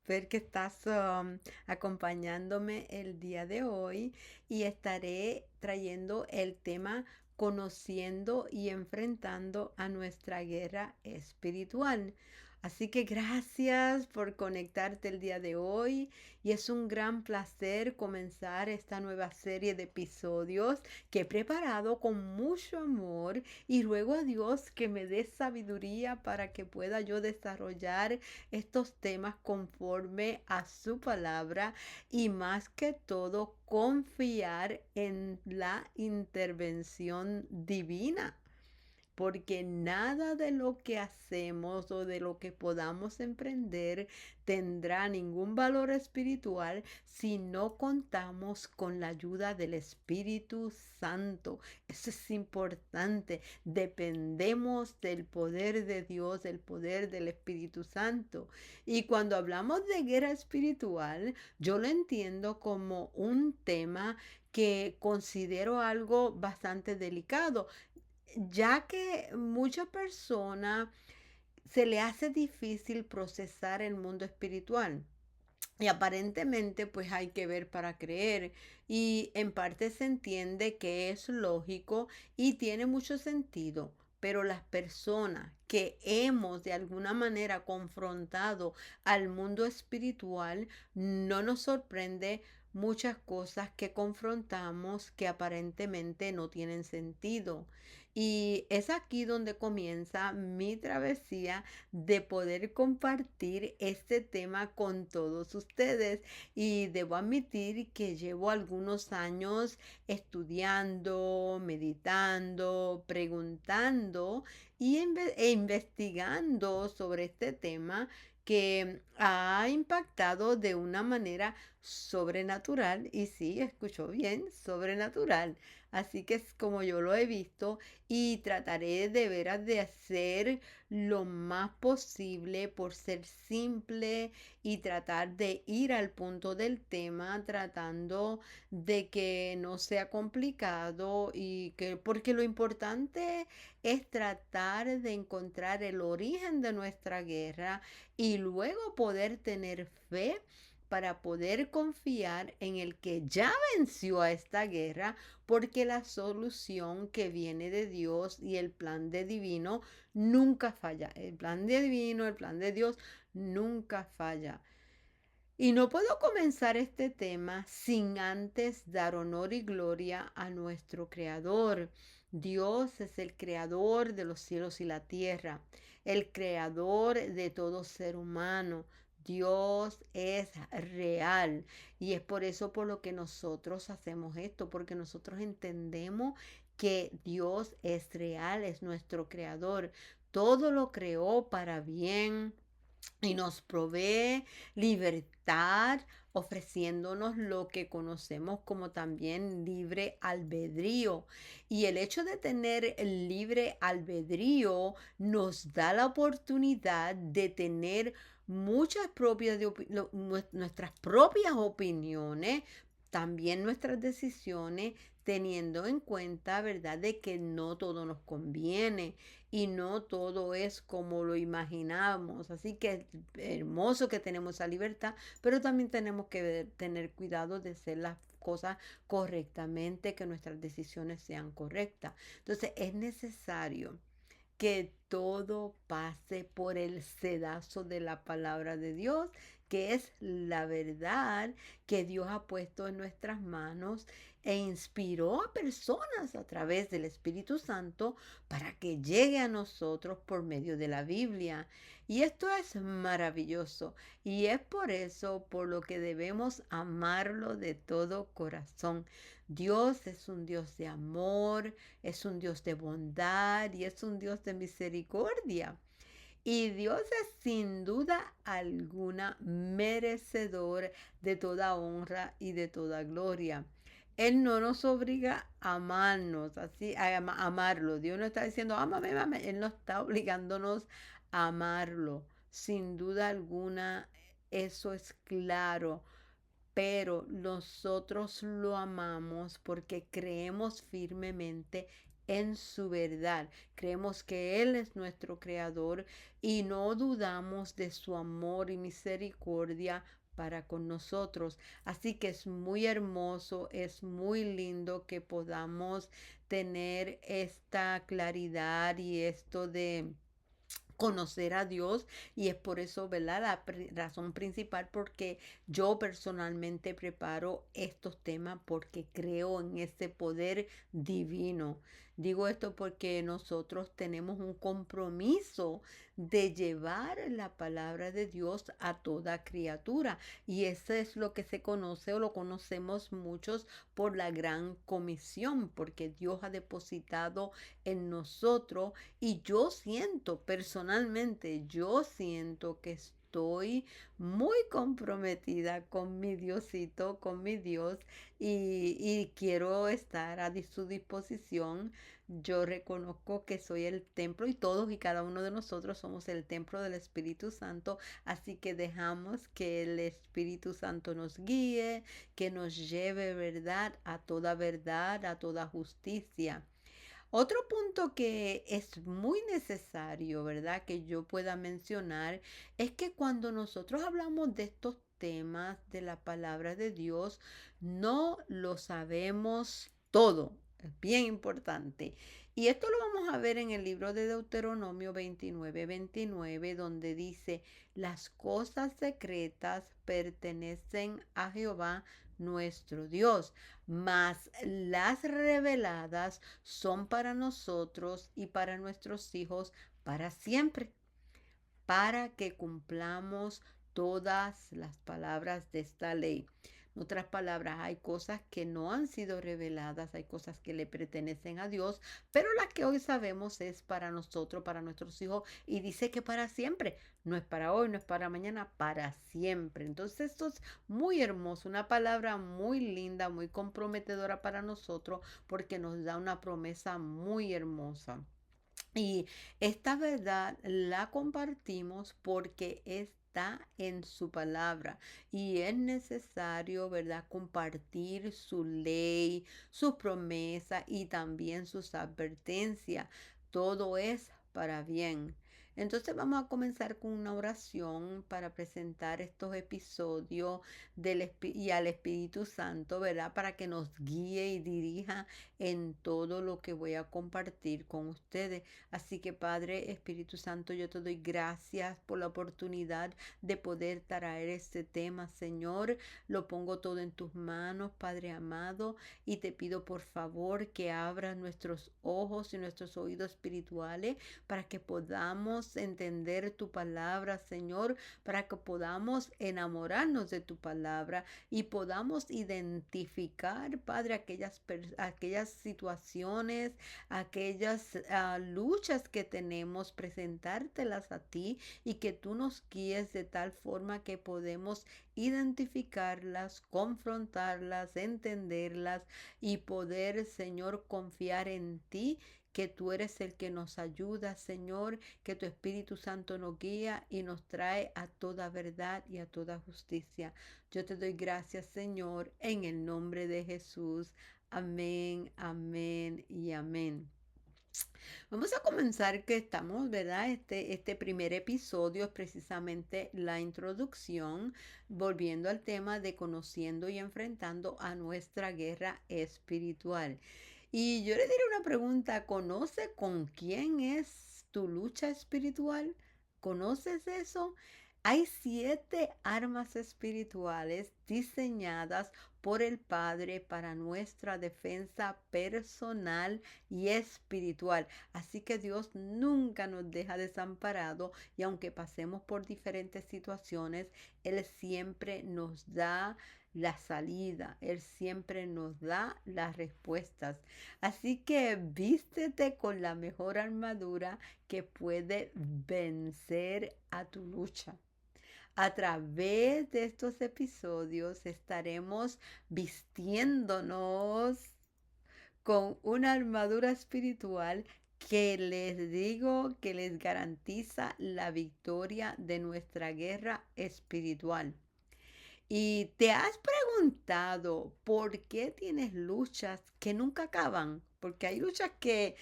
ver que estás acompañándome el día de hoy y estaré trayendo el tema conociendo y enfrentando a nuestra guerra espiritual. Así que gracias por conectarte el día de hoy y es un gran placer comenzar esta nueva serie de episodios que he preparado con mucho amor y ruego a Dios que me dé sabiduría para que pueda yo desarrollar estos temas conforme a su palabra y más que todo confiar en la intervención divina, porque nada de lo que hacemos o de lo que podamos emprender tendrá ningún valor espiritual si no contamos con la ayuda del Espíritu Santo. Eso es importante. Dependemos del poder de Dios, del poder del Espíritu Santo. Y cuando hablamos de guerra espiritual, yo lo entiendo como un tema que considero algo bastante delicado, ya que muchas personas se le hace difícil procesar el mundo espiritual. Y aparentemente pues hay que ver para creer y en parte se entiende que es lógico y tiene mucho sentido, pero las personas que hemos de alguna manera confrontado al mundo espiritual, no nos sorprende muchas cosas que confrontamos que aparentemente no tienen sentido. Y es aquí donde comienza mi travesía de poder compartir este tema con todos ustedes. Y debo admitir que llevo algunos años estudiando, meditando, preguntando e investigando sobre este tema que ha impactado de una manera sobrenatural, y sí, escuchó bien, sobrenatural. Así que es como yo lo he visto y trataré de veras de hacer lo más posible por ser simple y tratar de ir al punto del tema, tratando de que no sea complicado y que, porque lo importante es tratar de encontrar el origen de nuestra guerra y luego poder tener fe para poder confiar en el que ya venció a esta guerra, porque la solución que viene de Dios y el plan de divino nunca falla. El plan de divino, el plan de Dios nunca falla. Y no puedo comenzar este tema sin antes dar honor y gloria a nuestro Creador. Dios es el creador de los cielos y la tierra, el creador de todo ser humano. Dios es real y es por eso por lo que nosotros hacemos esto, porque nosotros entendemos que Dios es real, es nuestro creador. Todo lo creó para bien y nos provee libertad, ofreciéndonos lo que conocemos como también libre albedrío. Y el hecho de tener el libre albedrío nos da la oportunidad de tener muchas propias nuestras propias opiniones, también nuestras decisiones, teniendo en cuenta, ¿verdad?, de que no todo nos conviene y no todo es como lo imaginamos. Así que es hermoso que tenemos esa libertad, pero también tenemos que tener cuidado de hacer las cosas correctamente, que nuestras decisiones sean correctas. Entonces es necesario que todo pase por el sedazo de la palabra de Dios, que es la verdad que Dios ha puesto en nuestras manos e inspiró a personas a través del Espíritu Santo para que llegue a nosotros por medio de la Biblia. Y esto es maravilloso y es por eso por lo que debemos amarlo de todo corazón. Dios es un Dios de amor, es un Dios de bondad y es un Dios de misericordia. Y Dios es sin duda alguna merecedor de toda honra y de toda gloria. Él no nos obliga a amarnos, así, amarlo. Dios no está diciendo, ámame, ámame. Él no está obligándonos a amarlo. Sin duda alguna, eso es claro, pero nosotros lo amamos porque creemos firmemente en su verdad. Creemos que Él es nuestro creador y no dudamos de su amor y misericordia para con nosotros. Así que es muy hermoso, es muy lindo que podamos tener esta claridad y esto de conocer a Dios, y es por eso, ¿verdad? Razón principal porque yo personalmente preparo estos temas porque creo en este poder divino. Digo esto porque nosotros tenemos un compromiso de llevar la palabra de Dios a toda criatura, y eso es lo que se conoce o lo conocemos muchos por la gran comisión, porque Dios ha depositado en nosotros. Y yo siento, personalmente, yo siento que estoy muy comprometida con mi Diosito, con mi Dios, y quiero estar a su disposición. Yo reconozco que soy el templo y todos y cada uno de nosotros somos el templo del Espíritu Santo, así que dejamos que el Espíritu Santo nos guíe, que nos lleve verdad, a toda justicia. Otro punto que es muy necesario, ¿verdad? Que yo pueda mencionar es que cuando nosotros hablamos de estos temas de la palabra de Dios, no lo sabemos todo. Es bien importante. Y esto lo vamos a ver en el libro de Deuteronomio 29:29, donde dice, las cosas secretas pertenecen a Jehová nuestro Dios, mas las reveladas son para nosotros y para nuestros hijos para siempre, para que cumplamos todas las palabras de esta ley. En otras palabras, hay cosas que no han sido reveladas, hay cosas que le pertenecen a Dios, pero las que hoy sabemos es para nosotros, para nuestros hijos, y dice que para siempre, no es para hoy, no es para mañana, para siempre. Entonces esto es muy hermoso, una palabra muy linda, muy comprometedora para nosotros, porque nos da una promesa muy hermosa. Y esta verdad la compartimos porque está en su palabra, y es necesario, ¿verdad?, compartir su ley, sus promesas y también sus advertencias. Todo es para bien. Entonces vamos a comenzar con una oración para presentar estos episodios y al Espíritu Santo, ¿verdad? Para que nos guíe y dirija en todo lo que voy a compartir con ustedes. Así que Padre, Espíritu Santo, yo te doy gracias por la oportunidad de poder traer este tema, Señor. Lo pongo todo en tus manos, Padre amado, y te pido por favor que abras nuestros ojos y nuestros oídos espirituales para que podamos entender tu palabra, Señor, para que podamos enamorarnos de tu palabra y podamos identificar, Padre, aquellas situaciones, aquellas luchas que tenemos, presentártelas a ti, y que tú nos guíes de tal forma que podemos identificarlas, confrontarlas, entenderlas y poder, Señor, confiar en ti, que tú eres el que nos ayuda, Señor, que tu Espíritu Santo nos guía y nos trae a toda verdad y a toda justicia. Yo te doy gracias, Señor, en el nombre de Jesús. Amén, amén y amén. Vamos a comenzar que estamos, ¿verdad? Este primer episodio es precisamente la introducción, volviendo al tema de conociendo y enfrentando a nuestra guerra espiritual. Y yo le diré una pregunta: ¿conoce con quién es tu lucha espiritual? ¿Conoces eso? Hay 7 armas espirituales diseñadas por el Padre para nuestra defensa personal y espiritual. Así que Dios nunca nos deja desamparados, y aunque pasemos por diferentes situaciones, Él siempre nos da la salida, Él siempre nos da las respuestas. Así que vístete con la mejor armadura que puede vencer a tu lucha. A través de estos episodios estaremos vistiéndonos con una armadura espiritual que les digo que les garantiza la victoria de nuestra guerra espiritual. ¿Y te has preguntado por qué tienes luchas que nunca acaban? porque hay luchas que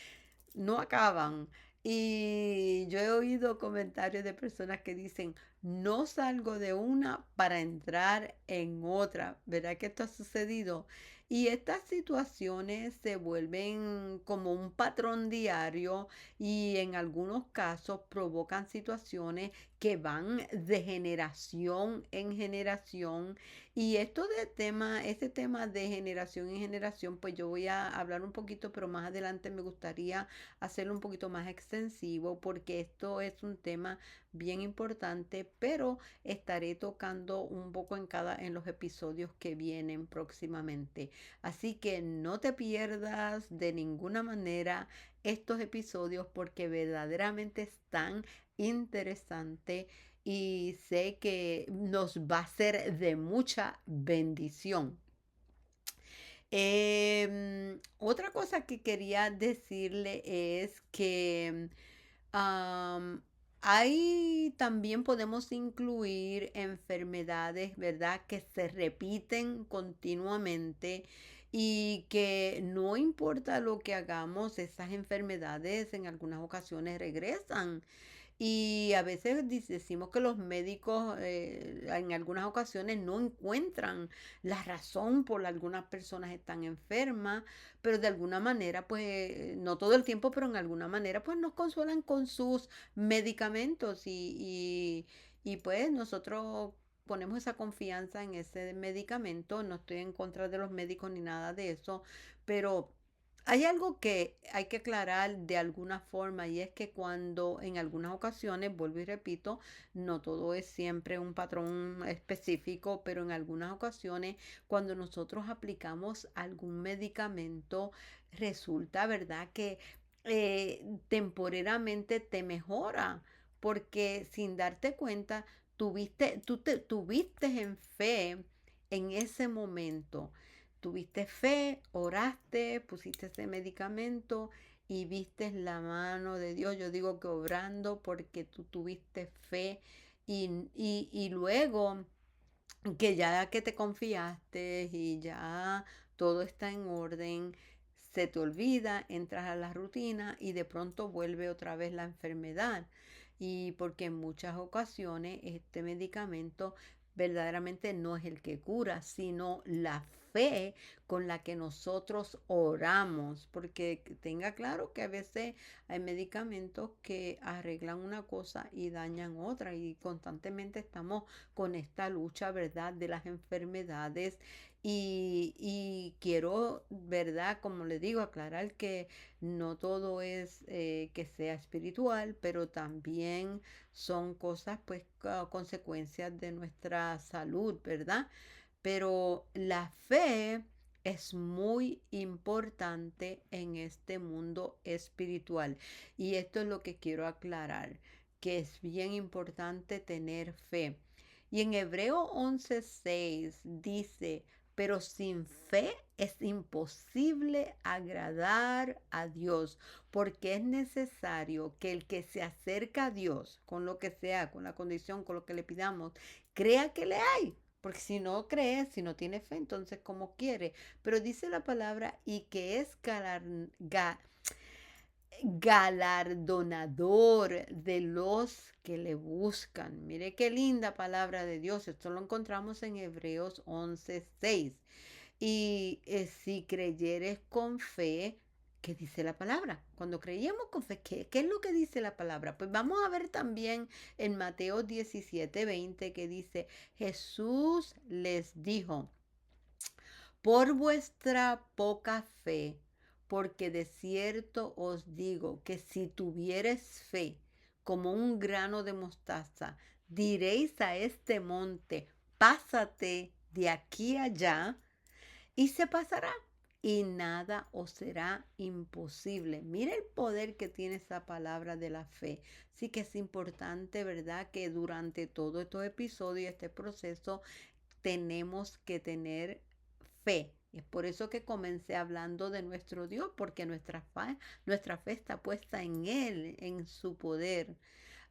no acaban. Y yo he oído comentarios de personas que dicen, no salgo de una para entrar en otra. ¿Verdad que esto ha sucedido? Y estas situaciones se vuelven como un patrón diario y en algunos casos provocan situaciones que van de generación en generación. Y este tema de generación en generación, pues yo voy a hablar un poquito, pero más adelante me gustaría hacerlo un poquito más extensivo porque esto es un tema bien importante, pero estaré tocando un poco en los episodios que vienen próximamente. Así que no te pierdas de ninguna manera estos episodios porque verdaderamente están interesantes y sé que nos va a ser de mucha bendición. Otra cosa que quería decirle es que ahí también podemos incluir enfermedades, ¿verdad? Que se repiten continuamente y que no importa lo que hagamos, esas enfermedades en algunas ocasiones regresan. Y a veces decimos que los médicos en algunas ocasiones no encuentran la razón por la que algunas personas están enfermas, pero de alguna manera, pues, no todo el tiempo, pero en alguna manera, pues nos consuelan con sus medicamentos y pues nosotros ponemos esa confianza en ese medicamento. No estoy en contra de los médicos ni nada de eso, pero hay algo que hay que aclarar de alguna forma y es que cuando en algunas ocasiones, vuelvo y repito, no todo es siempre un patrón específico, pero en algunas ocasiones cuando nosotros aplicamos algún medicamento, resulta, ¿verdad? Que temporalmente te mejora, porque sin darte cuenta, tuviste en fe en ese momento. Tuviste fe, oraste, pusiste ese medicamento y viste la mano de Dios. Yo digo que obrando porque tú tuviste fe y luego que ya que te confiaste y ya todo está en orden, se te olvida, entras a la rutina y de pronto vuelve otra vez la enfermedad. Y porque en muchas ocasiones este medicamento verdaderamente no es el que cura, sino la fe con la que nosotros oramos, porque tenga claro que a veces hay medicamentos que arreglan una cosa y dañan otra y constantemente estamos con esta lucha, ¿verdad?, de las enfermedades. Y quiero, ¿verdad?, como le digo, aclarar que no todo es que sea espiritual, pero también son cosas, pues, consecuencias de nuestra salud, ¿verdad? Pero la fe es muy importante en este mundo espiritual. Y esto es lo que quiero aclarar, que es bien importante tener fe. Y en Hebreo 11:6 dice, pero sin fe es imposible agradar a Dios, porque es necesario que el que se acerca a Dios, con lo que sea, con la condición, con lo que le pidamos, crea que le hay. Porque si no cree, si no tiene fe, entonces ¿cómo quiere? Pero dice la palabra y que es galardonador de los que le buscan. Mire qué linda palabra de Dios. Esto lo encontramos en Hebreos 11:6. Y si creyeres con fe, ¿qué dice la palabra? Cuando creíamos con fe, ¿qué es lo que dice la palabra? Pues vamos a ver también en Mateo 17:20 que dice, Jesús les dijo, por vuestra poca fe, porque de cierto os digo que si tuvieres fe como un grano de mostaza, diréis a este monte, pásate de aquí allá y se pasará y nada os será imposible. Mira el poder que tiene esa palabra de la fe. Sí que es importante, ¿verdad? Que durante todo este episodio, este proceso, tenemos que tener fe. Es por eso que comencé hablando de nuestro Dios, porque nuestra fe está puesta en Él, en su poder.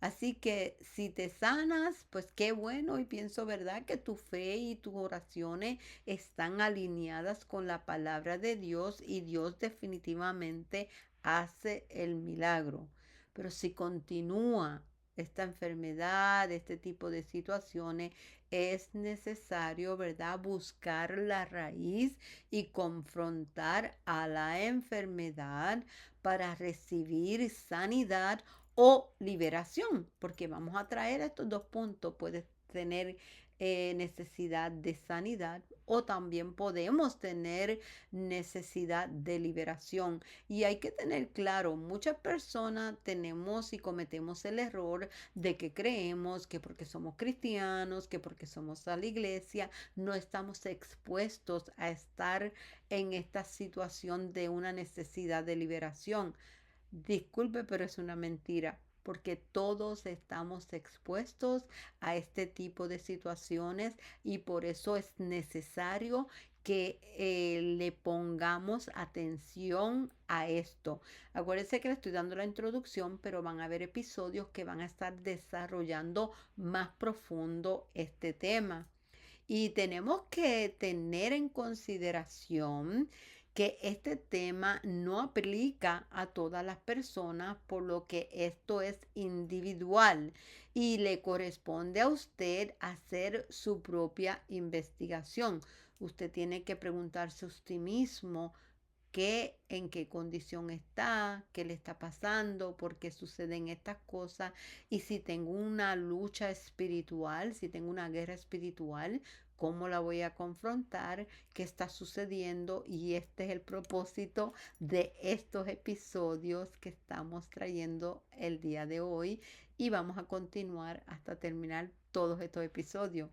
Así que si te sanas, pues qué bueno y pienso, ¿verdad? Que tu fe y tus oraciones están alineadas con la palabra de Dios y Dios definitivamente hace el milagro. Pero si continúa esta enfermedad, este tipo de situaciones, es necesario, ¿verdad? Buscar la raíz y confrontar a la enfermedad para recibir sanidad o liberación, porque vamos a traer estos dos puntos. Puedes tener necesidad de sanidad o también podemos tener necesidad de liberación. Y hay que tener claro, muchas personas tenemos y cometemos el error de que creemos que porque somos cristianos, que porque somos a la iglesia, no estamos expuestos a estar en esta situación de una necesidad de liberación. Disculpe, pero es una mentira, porque todos estamos expuestos a este tipo de situaciones y por eso es necesario que le pongamos atención a esto. Acuérdense que le estoy dando la introducción, pero van a haber episodios que van a estar desarrollando más profundo este tema. Y tenemos que tener en consideración que este tema no aplica a todas las personas, por lo que esto es individual y le corresponde a usted hacer su propia investigación. Usted tiene que preguntarse a usted mismo en qué condición está, qué le está pasando, por qué suceden estas cosas y si tengo una lucha espiritual, si tengo una guerra espiritual, cómo la voy a confrontar, qué está sucediendo. Y este es el propósito de estos episodios que estamos trayendo el día de hoy y vamos a continuar hasta terminar todos estos episodios.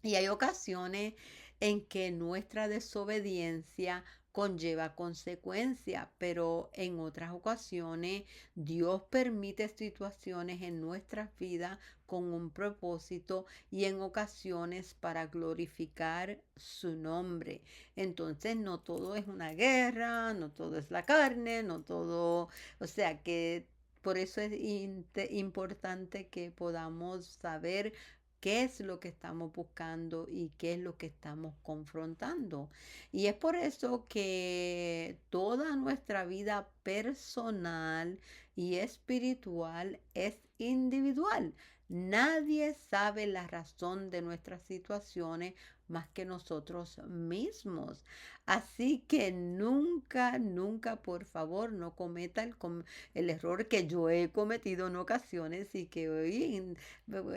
Y hay ocasiones en que nuestra desobediencia conlleva consecuencias, pero en otras ocasiones Dios permite situaciones en nuestras vidas con un propósito y en ocasiones para glorificar su nombre. Entonces no todo es una guerra, no todo es la carne, no todo, o sea que por eso es importante que podamos saber qué es lo que estamos buscando y qué es lo que estamos confrontando. Y es por eso que toda nuestra vida personal y espiritual es individual. Nadie sabe la razón de nuestras situaciones más que nosotros mismos. Así que nunca, nunca, por favor, no cometa el error que yo he cometido en ocasiones y que hoy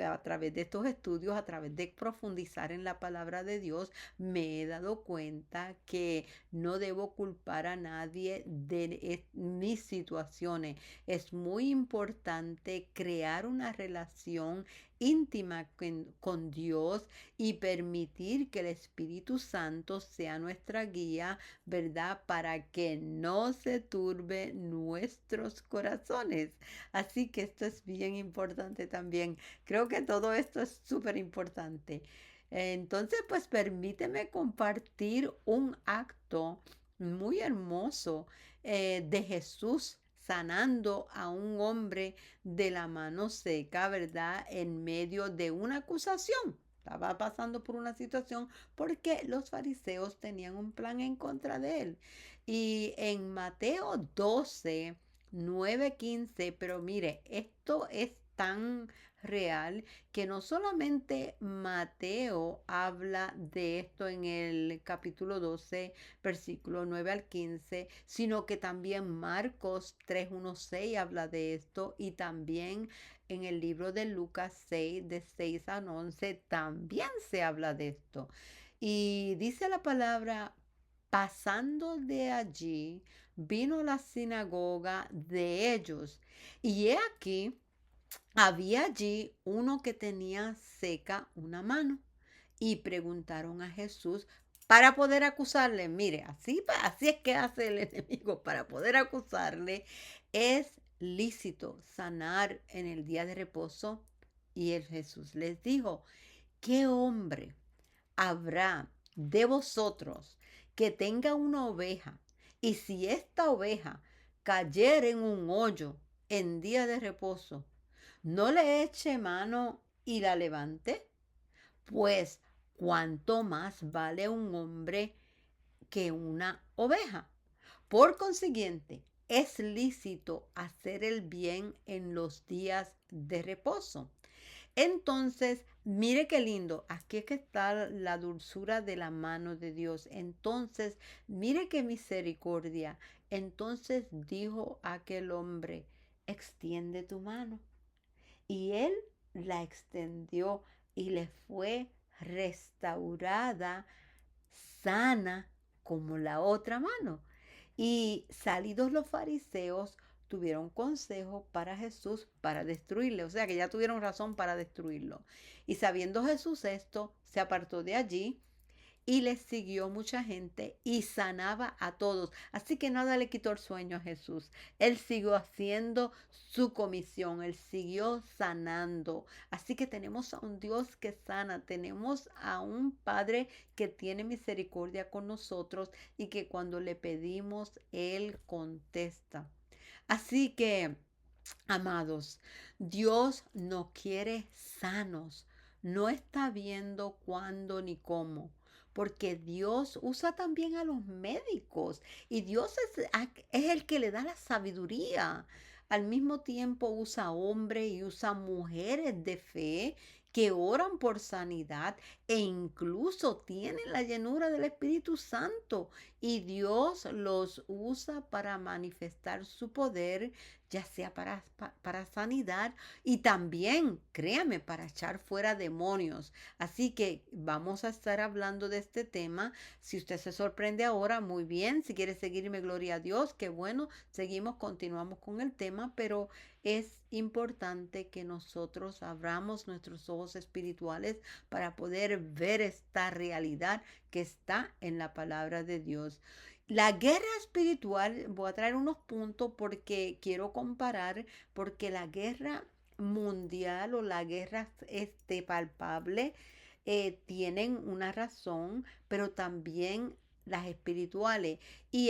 a través de estos estudios, a través de profundizar en la palabra de Dios, me he dado cuenta que no debo culpar a nadie de mis situaciones. Es muy importante crear una relación íntima con Dios y permitir que el Espíritu Santo sea nuestra guía, ¿verdad? Para que no se turbe nuestros corazones. Así que esto es bien importante también. Creo que todo esto es súper importante. Entonces, pues permíteme compartir un acto muy hermoso de Jesús sanando a un hombre de la mano seca, ¿verdad? En medio de una acusación. Estaba pasando por una situación porque los fariseos tenían un plan en contra de él. Y en Mateo 12, 9, 15, pero mire, esto es tan real que no solamente Mateo habla de esto en el capítulo 12, versículo 9 al 15, sino que también Marcos 3, 1, 6 habla de esto y también en el libro de Lucas 6, de 6 a 11, también se habla de esto. Y dice la palabra, pasando de allí, vino la sinagoga de ellos. Y he aquí, había allí uno que tenía seca una mano y preguntaron a Jesús para poder acusarle. Mire, así es que hace el enemigo para poder acusarle. Es lícito sanar en el día de reposo. Y el Jesús les dijo, ¿qué hombre habrá de vosotros que tenga una oveja y si esta oveja cayere en un hoyo en día de reposo, no le eche mano y la levante, pues cuánto más vale un hombre que una oveja. Por consiguiente, es lícito hacer el bien en los días de reposo. Entonces, mire qué lindo, aquí es que está la dulzura de la mano de Dios. Entonces, mire qué misericordia. Entonces dijo aquel hombre, extiende tu mano. Y él la extendió y le fue restaurada, sana como la otra mano. Y salidos los fariseos, tuvieron consejo para Jesús para destruirle. O sea que ya tuvieron razón para destruirlo. Y sabiendo Jesús esto, se apartó de allí y le siguió mucha gente y sanaba a todos. Así que nada le quitó el sueño a Jesús. Él siguió haciendo su comisión, él siguió sanando. Así que tenemos a un Dios que sana, tenemos a un Padre que tiene misericordia con nosotros y que cuando le pedimos, Él contesta. Así que, amados, Dios nos quiere sanos. No está viendo cuándo ni cómo. Porque Dios usa también a los médicos y Dios es el que le da la sabiduría. Al mismo tiempo usa hombres y usa mujeres de fe que oran por sanidad e incluso tienen la llenura del Espíritu Santo y Dios los usa para manifestar su poder, ya sea para sanidad y también, créame, para echar fuera demonios. Así que vamos a estar hablando de este tema. Si usted se sorprende ahora, muy bien. Si quiere seguirme, gloria a Dios, qué bueno. Seguimos, continuamos con el tema, pero es importante que nosotros abramos nuestros ojos espirituales para poder ver esta realidad que está en la palabra de Dios. La guerra espiritual, voy a traer unos puntos porque quiero comparar, porque la guerra mundial o la guerra palpable tienen una razón, pero también las espirituales. Y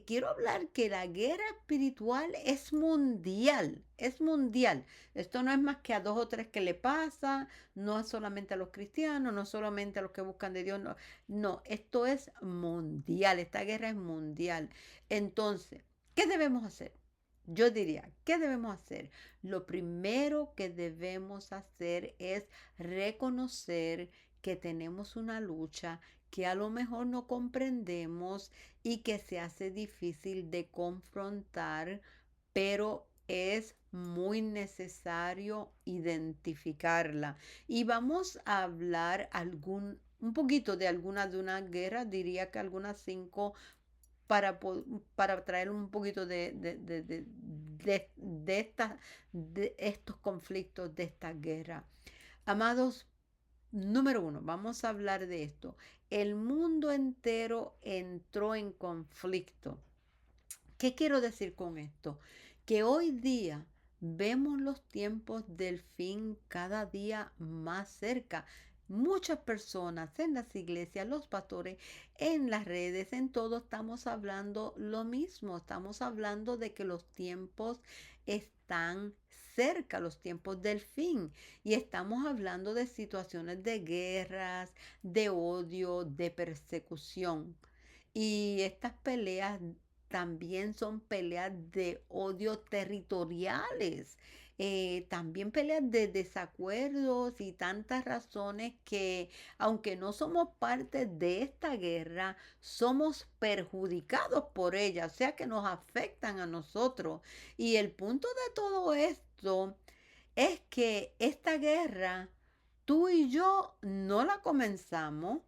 quiero hablar que la guerra espiritual es mundial, es mundial. Esto no es más que a dos o tres que le pasa, no es solamente a los cristianos, no solamente a los que buscan de Dios, no, no, esto es mundial, esta guerra es mundial. Entonces, ¿qué debemos hacer? Yo diría, ¿qué debemos hacer? Lo primero que debemos hacer es reconocer que tenemos una lucha que a lo mejor no comprendemos y que se hace difícil de confrontar, pero es muy necesario identificarla. Y vamos a hablar un poquito de algunas de una guerra, diría que algunas cinco para, para traer un poquito de estos conflictos, de esta guerra. Amados, número uno, vamos a hablar de esto. El mundo entero entró en conflicto. ¿Qué quiero decir con esto? Que hoy día vemos los tiempos del fin cada día más cerca. Muchas personas en las iglesias, los pastores, en las redes, en todo, estamos hablando lo mismo. Estamos hablando de que los tiempos están cerca, los tiempos del fin. Y estamos hablando de situaciones de guerras, de odio, de persecución. Y estas peleas también son peleas de odio territoriales, también peleas de desacuerdos y tantas razones que, aunque no somos parte de esta guerra, somos perjudicados por ella, o sea que nos afectan a nosotros. Y el punto de todo esto es que esta guerra, tú y yo no la comenzamos,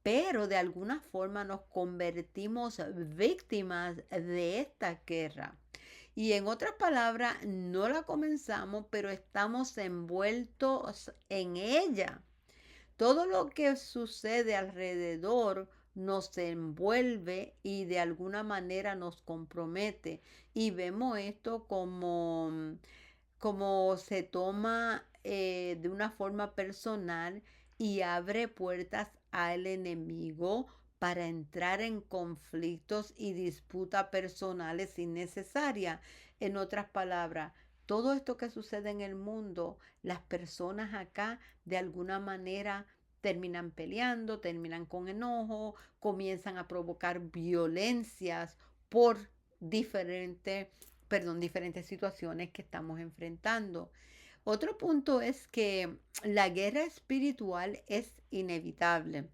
pero de alguna forma nos convertimos víctimas de esta guerra. Y en otras palabras, no la comenzamos, pero estamos envueltos en ella. Todo lo que sucede alrededor nos envuelve y de alguna manera nos compromete. Y vemos esto como se toma de una forma personal y abre puertas al enemigo para entrar en conflictos y disputas personales innecesarias. En otras palabras, todo esto que sucede en el mundo, las personas acá de alguna manera terminan peleando, terminan con enojo, comienzan a provocar violencias por diferentes, diferentes situaciones que estamos enfrentando. Otro punto es que la guerra espiritual es inevitable.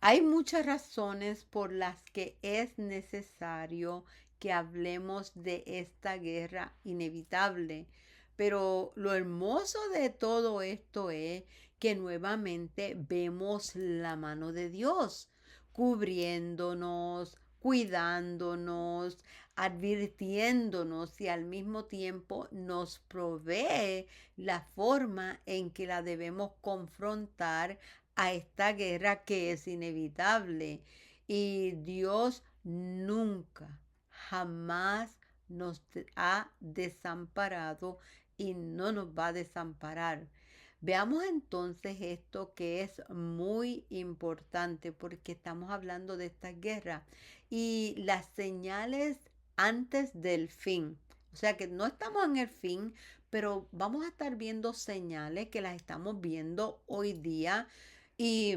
Hay muchas razones por las que es necesario que hablemos de esta guerra inevitable, pero lo hermoso de todo esto es que nuevamente vemos la mano de Dios cubriéndonos, cuidándonos, advirtiéndonos y al mismo tiempo nos provee la forma en que la debemos confrontar a esta guerra que es inevitable. Y Dios nunca, jamás nos ha desamparado y no nos va a desamparar. Veamos entonces esto que es muy importante porque estamos hablando de esta guerra y las señales antes del fin. O sea que no estamos en el fin, pero vamos a estar viendo señales que las estamos viendo hoy día y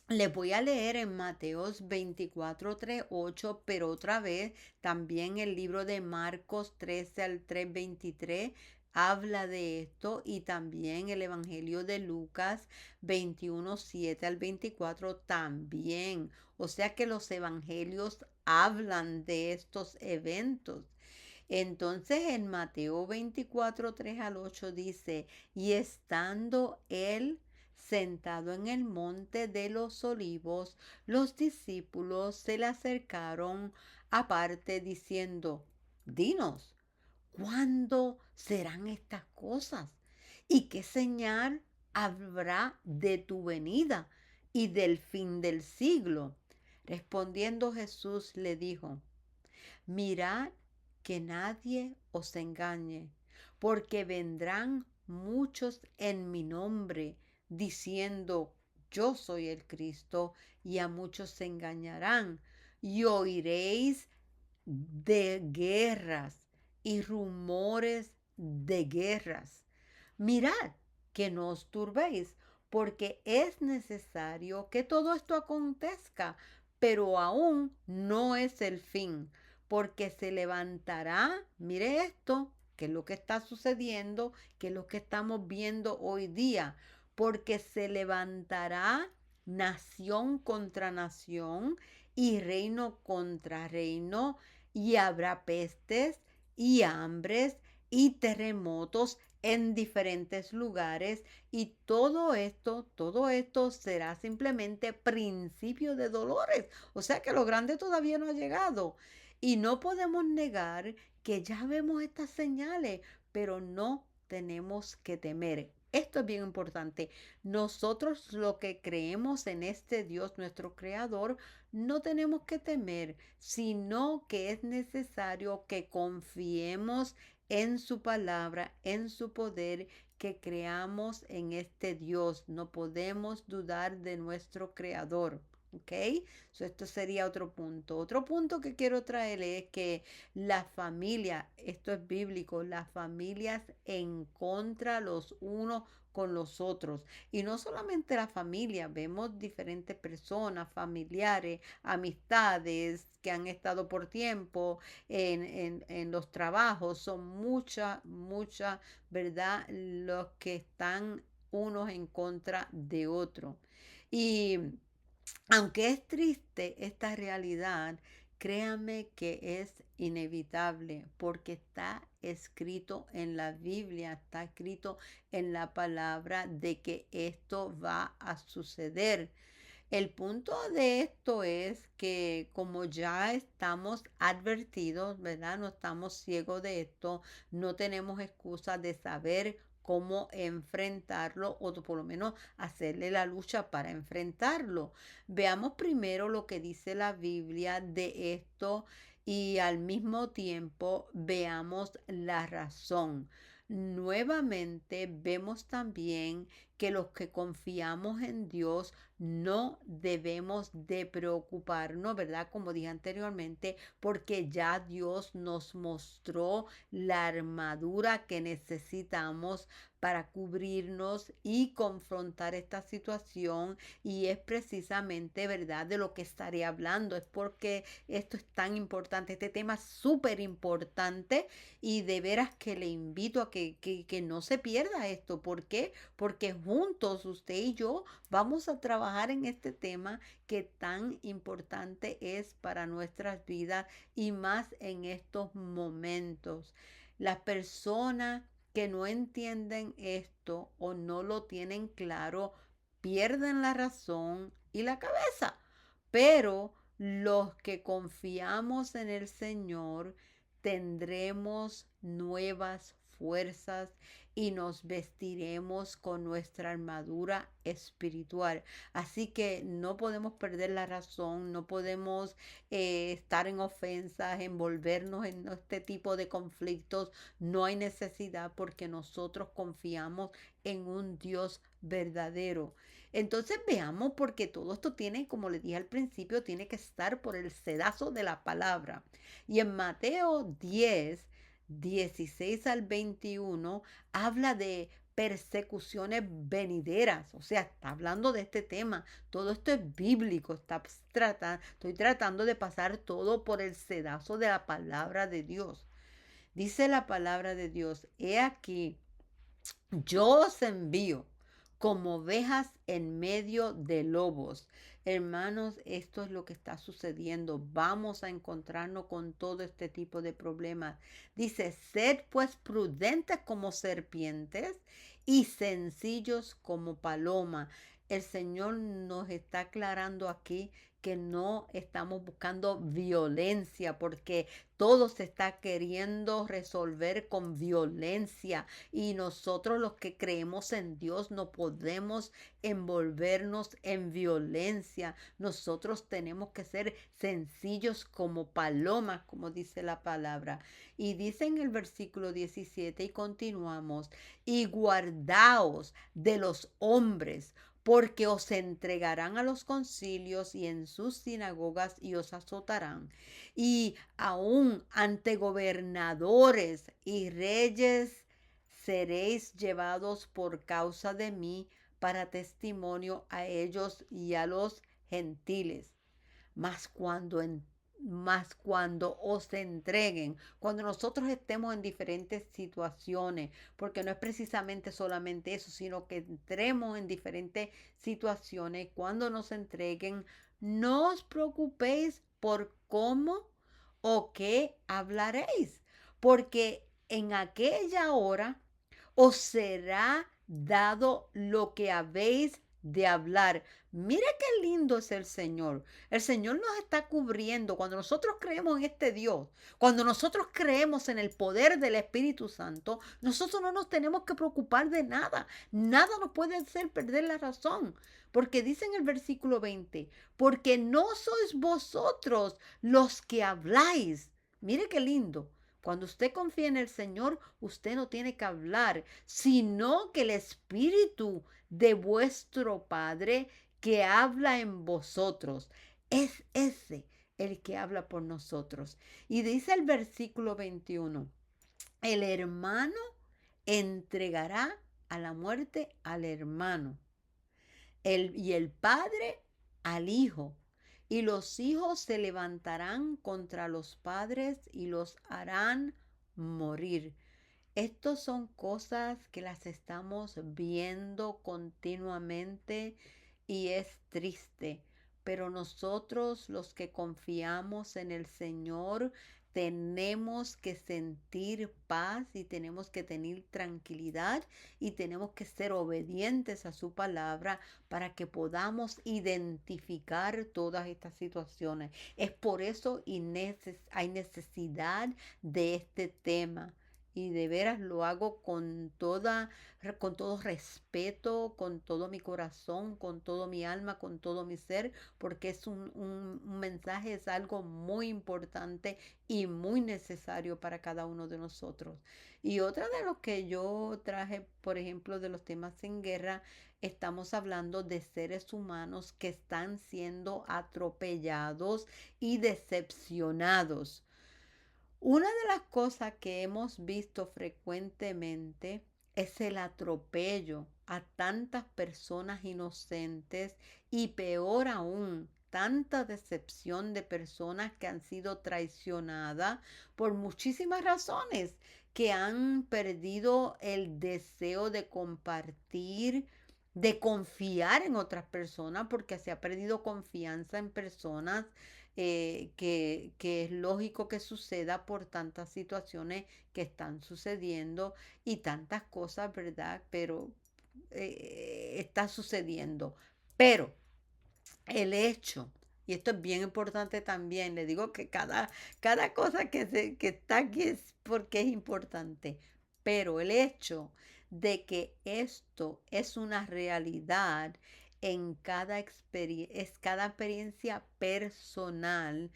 les voy a leer en Mateos 24, 3, 8, pero otra vez también el libro de Marcos 13 al 3, 23 habla de esto y también el Evangelio de Lucas 21, 7 al 24 también. O sea que los evangelios hablan de estos eventos. Entonces en Mateo 24, 3 al 8 dice, y estando él sentado en el monte de los olivos, los discípulos se le acercaron aparte diciendo, dinos, ¿cuándo serán estas cosas? ¿Y qué señal habrá de tu venida y del fin del siglo? Respondiendo Jesús le dijo, mirad que nadie os engañe, porque vendrán muchos en mi nombre, diciendo, yo soy el Cristo, y a muchos se engañarán, y oiréis de guerras y rumores de guerras. Mirad que no os turbéis, porque es necesario que todo esto acontezca, pero aún no es el fin, porque se levantará, mire esto, que es lo que está sucediendo, que es lo que estamos viendo hoy día, porque se levantará nación contra nación y reino contra reino, y habrá pestes y hambres y terremotos en diferentes lugares y todo esto será simplemente principio de dolores. O sea que lo grande todavía no ha llegado. Y no podemos negar que ya vemos estas señales, pero no tenemos que temer. Esto es bien importante. Nosotros lo que creemos en este Dios, nuestro creador, no tenemos que temer, sino que es necesario que confiemos en su palabra, en su poder, que creamos en este Dios. No podemos dudar de nuestro creador. ¿Ok? Esto sería otro punto. Otro punto que quiero traer es que la familia, esto es bíblico, las familias en contra los unos con los otros. Y no solamente la familia, vemos diferentes personas, familiares, amistades que han estado por tiempo en los trabajos. Son muchas, ¿verdad? Los que están unos en contra de otros. Y aunque es triste esta realidad, créame que es inevitable porque está escrito en la Biblia, está escrito en la palabra de que esto va a suceder. El punto de esto es que como ya estamos advertidos, ¿verdad? No estamos ciegos de esto, no tenemos excusa de saber cómo enfrentarlo o por lo menos hacerle la lucha para enfrentarlo. Veamos primero lo que dice la Biblia de esto y al mismo tiempo veamos la razón. Nuevamente vemos también que los que confiamos en Dios no debemos de preocuparnos, ¿verdad? Como dije anteriormente, porque ya Dios nos mostró la armadura que necesitamos para cubrirnos y confrontar esta situación. Y es precisamente, ¿verdad?, de lo que estaré hablando. Es porque esto es tan importante, este tema es súper importante y de veras que le invito a que no se pierda esto. ¿Por qué? Porque juntos usted y yo vamos a trabajar en este tema que tan importante es para nuestras vidas y más en estos momentos. Las personas que no entienden esto o no lo tienen claro, pierden la razón y la cabeza. Pero los que confiamos en el Señor tendremos nuevas fuerzas y nos vestiremos con nuestra armadura espiritual. Así que no podemos perder la razón, no podemos estar en ofensas, envolvernos en este tipo de conflictos. No hay necesidad porque nosotros confiamos en un Dios verdadero. Entonces veamos porque todo esto tiene, como le dije al principio, tiene que estar por el sedazo de la palabra. Y en Mateo 10, 16 al 21, habla de persecuciones venideras, o sea, está hablando de este tema. Todo esto es bíblico, estoy tratando de pasar todo por el sedazo de la palabra de Dios. Dice la palabra de Dios, he aquí, yo os envío como ovejas en medio de lobos. Hermanos, esto es lo que está sucediendo. Vamos a encontrarnos con todo este tipo de problemas. Dice, sed pues prudentes como serpientes y sencillos como paloma. El Señor nos está aclarando aquí que no estamos buscando violencia, porque todo se está queriendo resolver con violencia. Y nosotros los que creemos en Dios no podemos envolvernos en violencia. Nosotros tenemos que ser sencillos como palomas, como dice la palabra. Y dice en el versículo 17 y continuamos, y guardaos de los hombres, porque os entregarán a los concilios y en sus sinagogas y os azotarán. Y aún ante gobernadores y reyes seréis llevados por causa de mí para testimonio a ellos y a los gentiles. Mas cuando os entreguen, cuando nosotros estemos en diferentes situaciones, porque no es precisamente solamente eso, sino que entremos en diferentes situaciones, cuando nos entreguen, no os preocupéis por cómo o qué hablaréis, porque en aquella hora os será dado lo que habéis de hablar. Mire qué lindo es el Señor. El Señor nos está cubriendo cuando nosotros creemos en este Dios, cuando nosotros creemos en el poder del Espíritu Santo. Nosotros no nos tenemos que preocupar de nada. Nada nos puede hacer perder la razón. Porque dice en el versículo 20, porque no sois vosotros los que habláis. Mire qué lindo. Cuando usted confía en el Señor, usted no tiene que hablar, sino que el Espíritu de vuestro Padre que habla en vosotros. Es ese el que habla por nosotros. Y dice el versículo 21, el hermano entregará a la muerte al hermano, y el padre al hijo. Y los hijos se levantarán contra los padres y los harán morir. Estas son cosas que las estamos viendo continuamente y es triste. Pero nosotros los que confiamos en el Señor tenemos que sentir paz y tenemos que tener tranquilidad y tenemos que ser obedientes a su palabra para que podamos identificar todas estas situaciones. Es por eso y hay necesidad de este tema. Y de veras lo hago con todo respeto, con todo mi corazón, con todo mi alma, con todo mi ser, porque es un mensaje, es algo muy importante y muy necesario para cada uno de nosotros. Y otra de los que yo traje, por ejemplo, de los temas en guerra, estamos hablando de seres humanos que están siendo atropellados y decepcionados. Una de las cosas que hemos visto frecuentemente es el atropello a tantas personas inocentes y peor aún, tanta decepción de personas que han sido traicionadas por muchísimas razones, que han perdido el deseo de compartir, de confiar en otras personas, porque se ha perdido confianza en personas que es lógico que suceda por tantas situaciones que están sucediendo y tantas cosas, ¿verdad? Pero está sucediendo. Pero el hecho, y esto es bien importante también, le digo que cada cosa que está aquí es porque es importante, pero el hecho de que esto es una realidad en cada experiencia personal,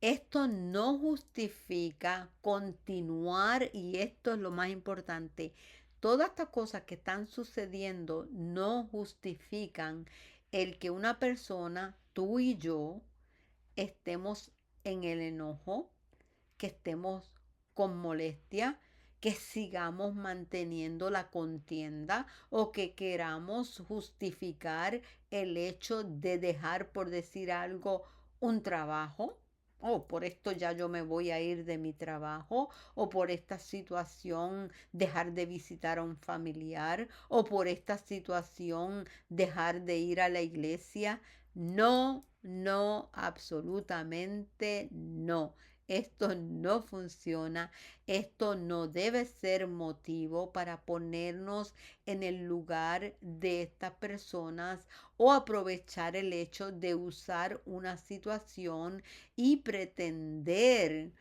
esto no justifica continuar, y esto es lo más importante, todas estas cosas que están sucediendo no justifican el que una persona, tú y yo, estemos en el enojo, que estemos con molestia, que sigamos manteniendo la contienda o que queramos justificar el hecho de dejar, por decir algo, un trabajo. O por esto ya yo me voy a ir de mi trabajo, o por esta situación dejar de visitar a un familiar, o por esta situación dejar de ir a la iglesia. No, no, absolutamente no. Esto no funciona, esto no debe ser motivo para ponernos en el lugar de estas personas o aprovechar el hecho de usar una situación y pretender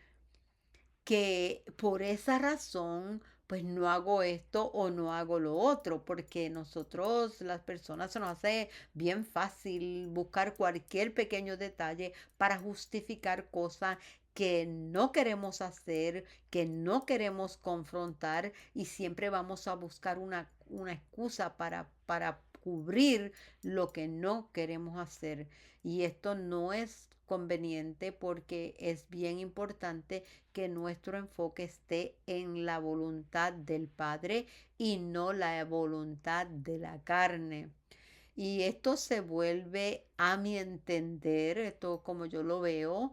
que por esa razón pues no hago esto o no hago lo otro, porque nosotros, las personas, se nos hace bien fácil buscar cualquier pequeño detalle para justificar cosas que no queremos hacer, que no queremos confrontar, y siempre vamos a buscar una excusa para cubrir lo que no queremos hacer. Y esto no es conveniente, porque es bien importante que nuestro enfoque esté en la voluntad del Padre y no la voluntad de la carne. Y esto se vuelve, a mi entender, esto como yo lo veo,